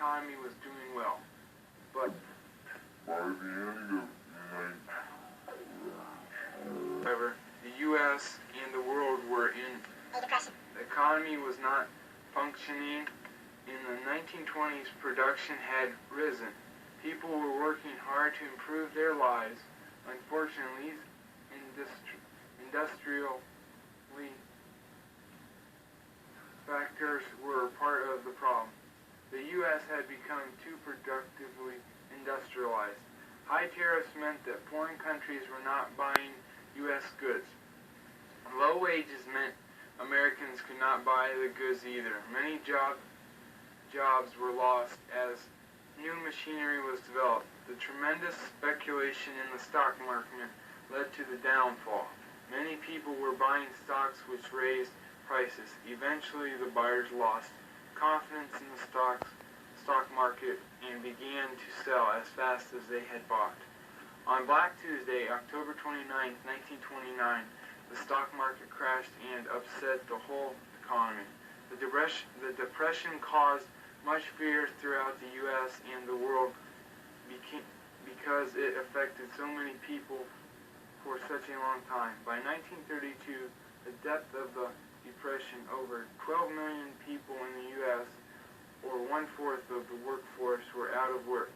economy was doing well. But by the end of however, the U.S. and the world were in a depression. The economy was not functioning. In the 1920s, production had risen. People were working hard to improve their lives. Unfortunately, industrial factors were part of the problem. The U.S. had become too productively industrialized. High tariffs meant that foreign countries were not buying U.S. goods. Low wages meant Americans could not buy the goods either. Many jobs were lost as new machinery was developed. The tremendous speculation in the stock market led to the downfall. Many people were buying stocks which raised prices. Eventually, the buyers lost confidence in the stock market and began to sell as fast as they had bought. On Black Tuesday, October 29, 1929, the stock market crashed and upset the whole economy. The depression caused much fear throughout the U.S. and the world because it affected so many people for such a long time. By 1932, the depth of the depression, over 12 million people in the U.S., or 1/4 of the workforce, were out of work.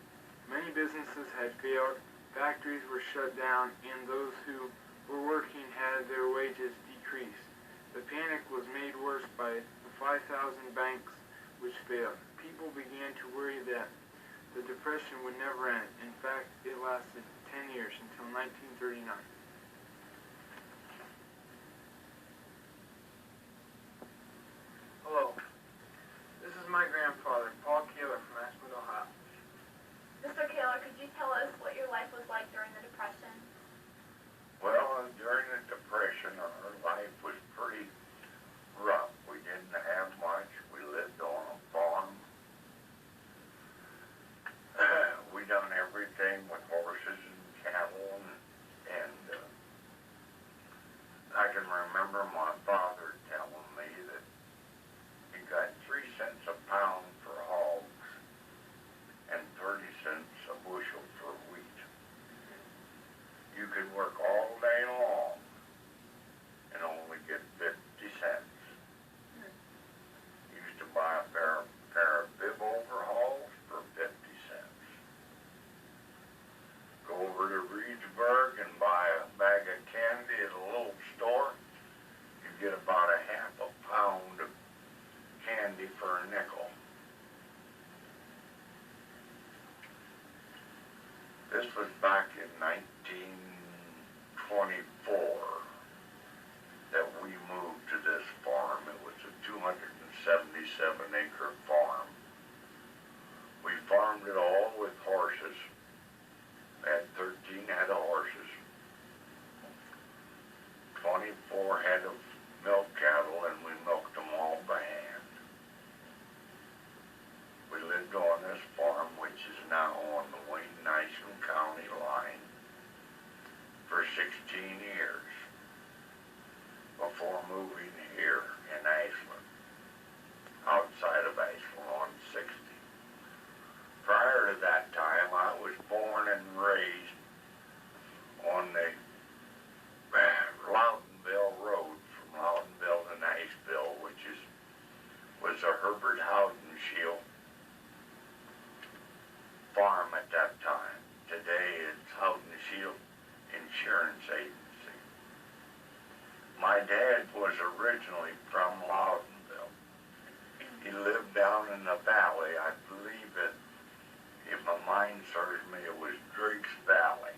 Many businesses had failed, factories were shut down, and those who were working had their wages decreased. The panic was made worse by the 5,000 banks which failed. People began to worry that the depression would never end. In fact, it lasted 10 years until 1939. Hello. This is my grandfather, Paul Kaylor from Ashland, Ohio. Mr. Kaylor, could you tell us what your life was like during the Depression? Well, during the Depression, our life was pretty rough. We didn't have much. We lived on a farm. We done everything with horses and cattle, and I can remember my father telling me that he got 3 cents a pound for hogs and 30 cents a bushel for wheat. You could work all day long and only get 50 cents. Used to buy a pair of bib overalls for 50 cents. Go over to Reedsburg and buy a bag of candy at a little store. You get about a half a pound of candy for a nickel. This was back in 1924 that we moved to this farm. It was a 277-acre farm. We farmed it all with horses. Had 13 head of horses, 24 head of milk cattle, and we milked them all by hand. We lived on this farm, which is now on the Wayne-Nicholm County line, for 16 years before moving here in Ashland, outside of Ashland on 60. Prior to that time, I was born and raised on the Loudonville Road from Loudonville to Nashville, which was a Herbert Howden-Shield farm at that time. Today it's Howden-Shield Insurance Agency. My dad was originally from Loudonville. He lived down in the valley. I believe it, if my mind serves me, it was Drake's Valley.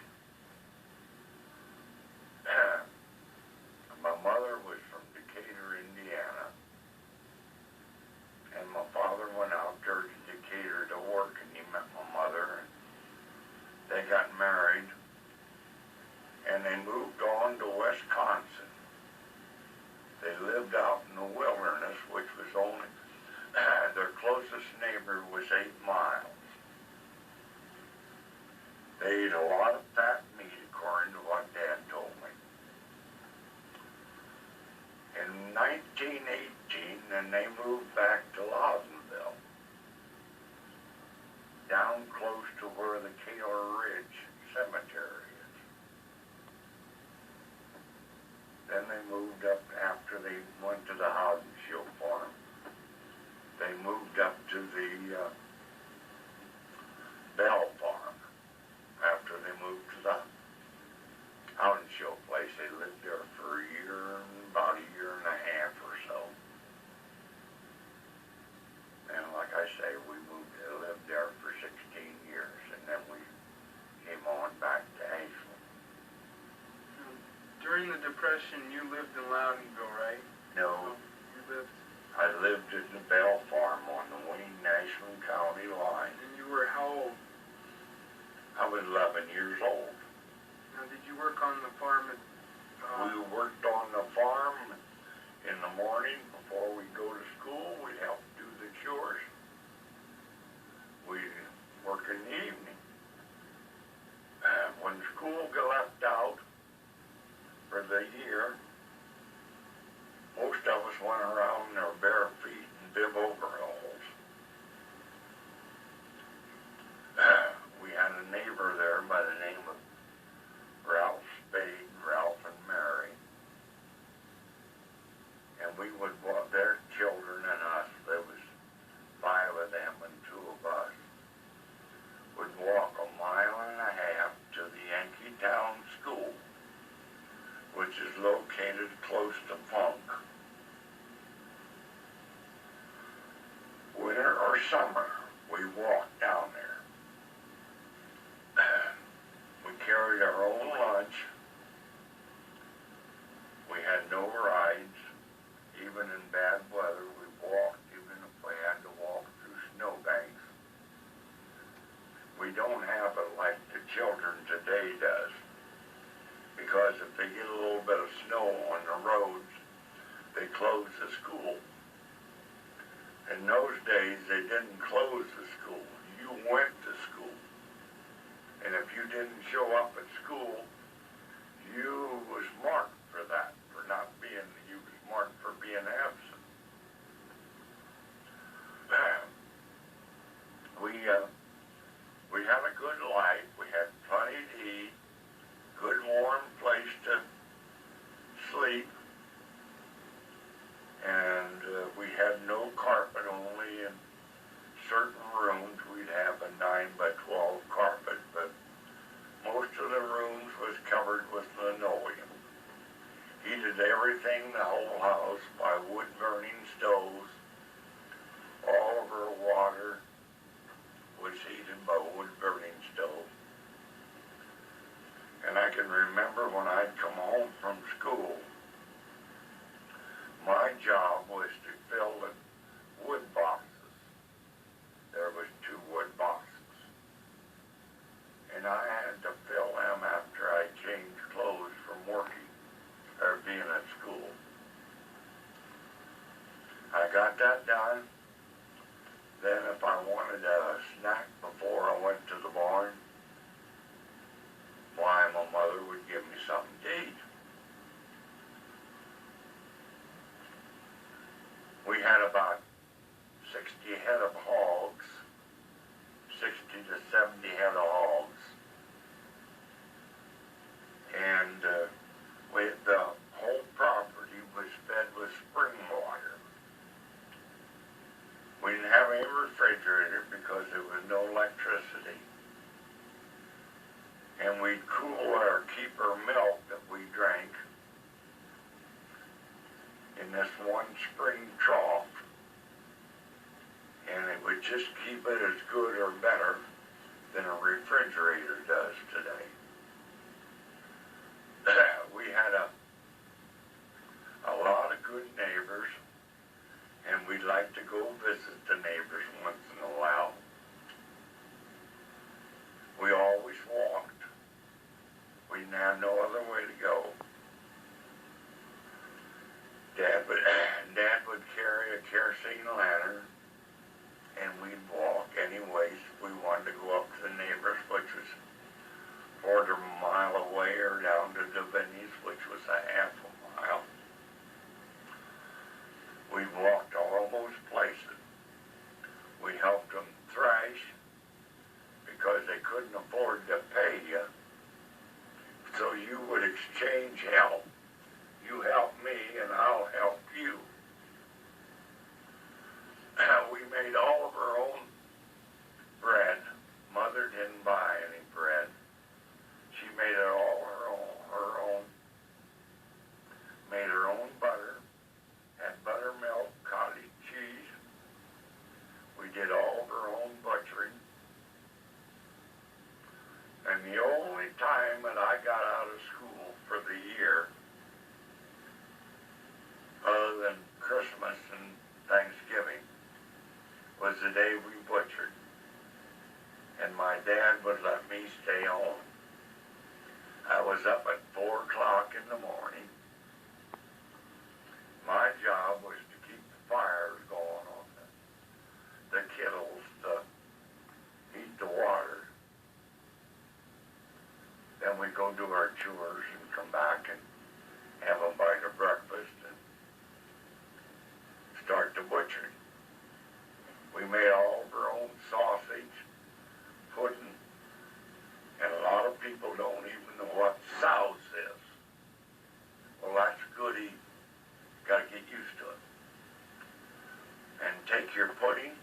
My mother was from Decatur, Indiana. And my father went out there to Decatur to work, and he met my mother, and they got married, and they moved on to Wisconsin. They lived out in the wilderness, which was only, their closest neighbor was 8 miles. They ate a lot of fat meat, according to what Dad told me. In 1918, then they moved back to Loudonville. down close to where the Kaylor Ridge Cemetery is. Then they moved up after they went to the Haudenschild farm. They moved up to the Bell farm after they moved to the Haudenschild place. They lived there for about a year and a half or so. And like I say, lived there for 16 years, and then we came on back to Ashland. During the Depression, you lived in Loudonville, right? No, I I lived at the Bell farm on the Wayne-Nashville County line. And you were how old? I was 11 years old. Now, did you work on the farm at... We worked on the farm in the morning before we go to school. We helped do the chores. We work in the evening. When school got left out for the year, most of us went around in our bare feet and bib overalls. We had a neighbor there by the name of Ralph Spade, Ralph and Mary. And we would walk, their children and us, there was 5 of them and 2 of us, would walk a mile and a half to the Yankeetown School, which is located close to Funk. Winter or summer, we walked down there. We carried our own lunch. We had no rides. Even in bad weather, we walked, even if we had to walk through snowbanks. We don't have it like the children today does. Because if they get a little bit of snow on the roads, they close the school. In those days, they didn't close the school. You went to school. And if you didn't show up at school, you was marked for that, for not being, you was marked for being absent. We had a good life. We had plenty to eat, good warm place to sleep, and we had no carpet, only in certain rooms we'd have a 9x12 carpet, but most of the rooms was covered with linoleum. Heated everything, the whole house, by wood-burning stoves. All of our water was heated by wood-burning stove. And I can remember when I'd come home from school, my job was to fill the wood boxes. There was 2 wood boxes. And I had to fill them after I changed clothes from working or being at school. I got that done. Then if I wanted a snack before I went to the barn, why, my mother would give me something to eat. We had about 60 head of hogs, 60 to 70 head of hogs. And the whole property was fed with spring water. We didn't have any refrigerator because there was no electricity. And we'd cool or keep our milk that we drank in this one spring trough. And it would just keep it as good or better than a refrigerator does today. We had a lot of good neighbors, and we'd like to go visit the neighbors once in a while. We always walked. We didn't have no other way to go. Dad would carry a kerosene lantern, and we'd walk anyways. We wanted to go up to the neighbors, which was a quarter of a mile away, or down to Devaney's, which was a half a mile. We walked all those places. We helped them thrash. exchange help. You help me and I'll help you. We made all of our own bread. Mother didn't buy any bread. She made it all her own. Made her own butter. Had buttermilk, cottage cheese. We did all of our own butchering. And the only time that I got out of school for the year, other than Christmas and Thanksgiving, was the day we butchered. And my dad would let me stay home. I was up at 4 o'clock in the morning. My job was to keep the fires going on the kettles to heat the water. Then we go do our chores and come back and have a bite of breakfast and start the butchering. We made all of our own sausage, pudding, and a lot of people don't even know what souse is. Well, that's goody. Got to get used to it. And take your pudding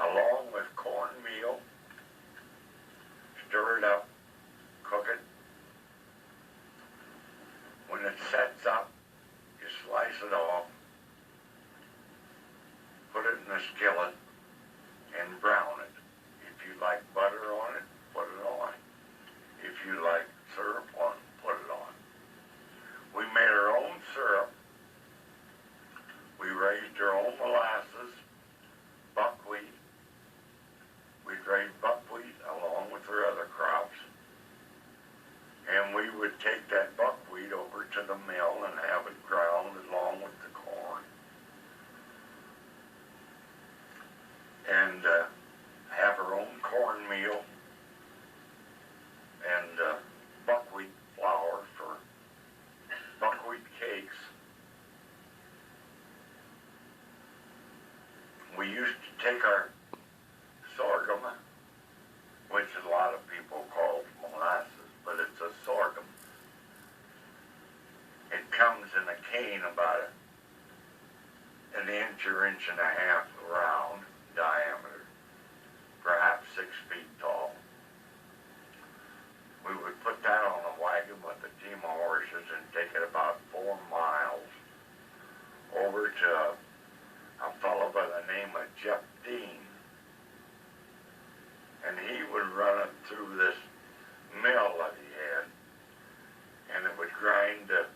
along with cornmeal, stir it up, cook it. When it sets up, you slice it off, put it in the skillet, and brown it. If you like butter on it, put it on. If you like syrup on it, put it on. We made our own syrup. We raised our own molasses, buckwheat. We raised buckwheat along with our other crops. And we would take that buckwheat over to the mill and have it ground along with the corn. And have our own cornmeal and buckwheat flour for buckwheat cakes. We used to take our sorghum, which a lot of people call molasses, but it's a sorghum. It comes in a cane about an inch or inch and a half round diameter, perhaps 6 feet tall. We would put that on a wagon with a team of horses and take it about 4 miles over to a fellow by the name of Jeff Dean. And he would run it through this mill that he had, and it would grind the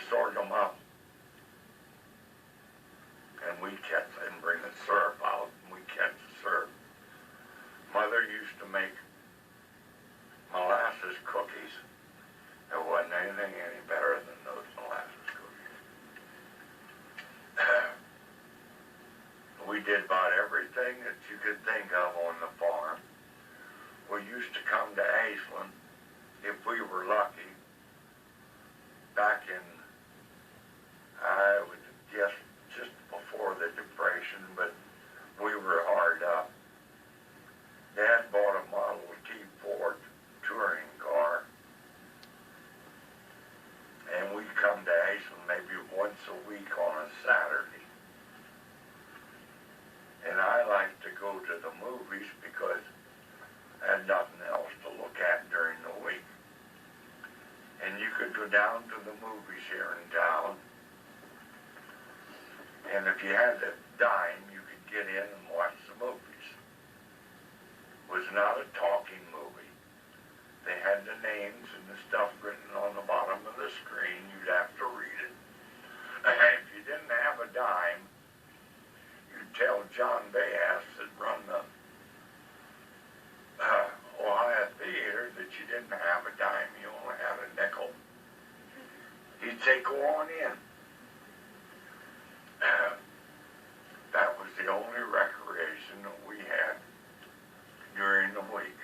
sorghum up. And we catch it and bring the syrup out, and we catch the syrup. Mother used to make molasses cookies. There wasn't anything any better than those molasses cookies. We did about everything that you could think of on the farm. We used to come to Ashland, if we were lucky, back in, I would guess, just before the Depression, but we were hard up. Dad bought a Model T Ford touring car, and we'd come to Ashland maybe once a week on a Saturday. And I liked to go to the movies because I had nothing else to look at during the week. And you could go down to the movies here in town, and if you had a dime, you could get in and watch the movies. It was not a talking movie. They had the names and the stuff written on the bottom of the screen. You'd have to read it. If you didn't have a dime, you'd tell John Bass that run the Ohio Theater that you didn't have a dime, you only had a nickel. He'd say, go on in. That was the only recreation that we had during the week.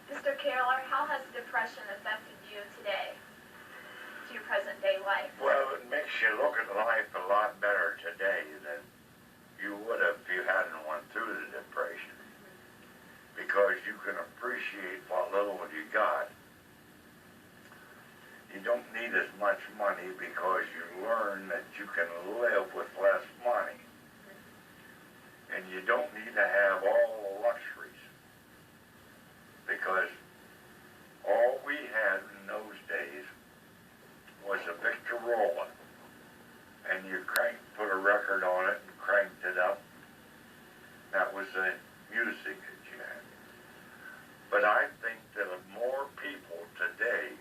Mr. Kaylor, how has the Depression affected you today, to your present day life? Well, it makes you look at life a lot better today than you would have if you hadn't went through the Depression. you can appreciate what little you got. You don't need as much money because you learn that you can live with less money. And you don't need to have all the luxuries, because all we had in those days was a Victrola, and you put a record on it and cranked it up. That was the music that you had. But I think that more people today,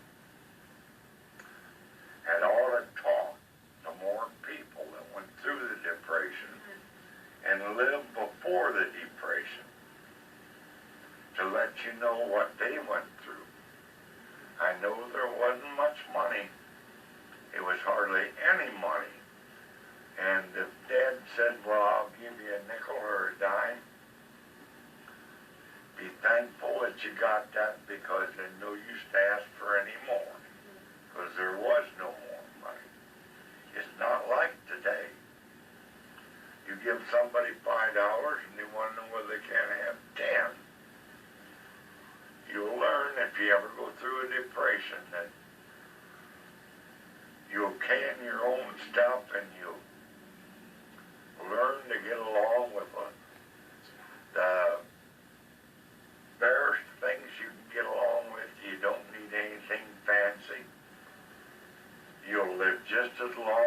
and all the talk, the more people that went through the Depression and lived before the Depression, to let you know what they went through. I know there wasn't much money. It was hardly any money. And if Dad said, well, I'll give you a nickel or a dime, be thankful that you got that, because there's no use to ask for any more, because there was no more money. It's not like today. You give somebody $5 and they want to know whether they can't have 10. You'll learn, if you ever go through a depression, that you'll can your own stuff, and you'll learn to get along with the barest things you can get along with. You don't need anything fancy. You'll live just as long